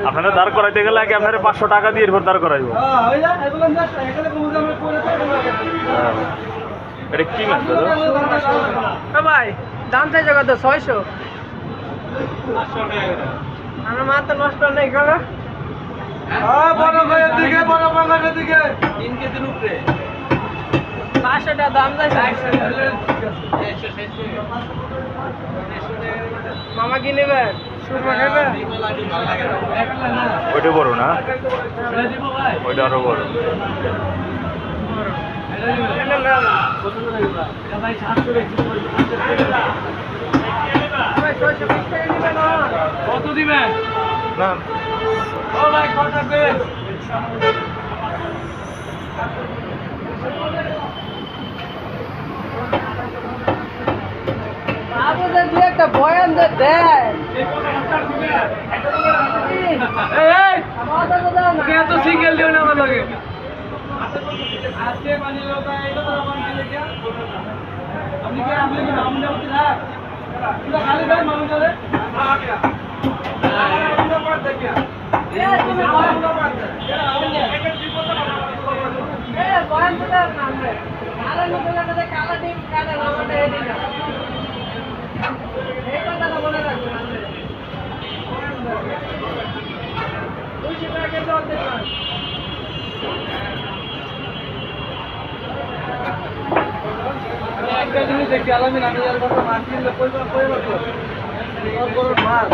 আপনারা দাঁড় করাইতে গেলে আগে আপনারা 500 টাকা দিয়ে এরপর দাঁড় করাইব। এটা কি মাছ দাদা? ভাই দাম চাই কত? 600। আমার মাথা নষ্ট নেই কারো। বড় ভাইয়ের দিকে, বড় বাংলার দিকে 3 কেজির উপরে 500 টাকা দাম চাই। মামা কি নেবে? সুরমা খাবে? ওইটা বড় না, ওইটা আরো বড়। কত দিবেন? ও ভাই কত থাকবে? বাবু যে দুই একটা বয়ান যে দেয়। এত সিঙ্গেল দিও না আমার লগে। আজকে মানে লোক এটা তো আমার কি লেখা? আপনি কি নাম দেওয়া না? পুরো খালি ভাই মানুষ ধরে। বয়ান তো নাম রে কালা নতুন কালা ডিম কালা নামটা এই দিন এই কথাটা মনে রাখবেন। 200 টাকা কেজি অর্ধেক মাছ। একটা জিনিস দেখি আলামিন, আমি আর কথা মাছ কিনলে পরিবার মাছ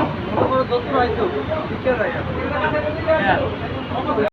বড় যত্ন হয়তো ঠিক আছে।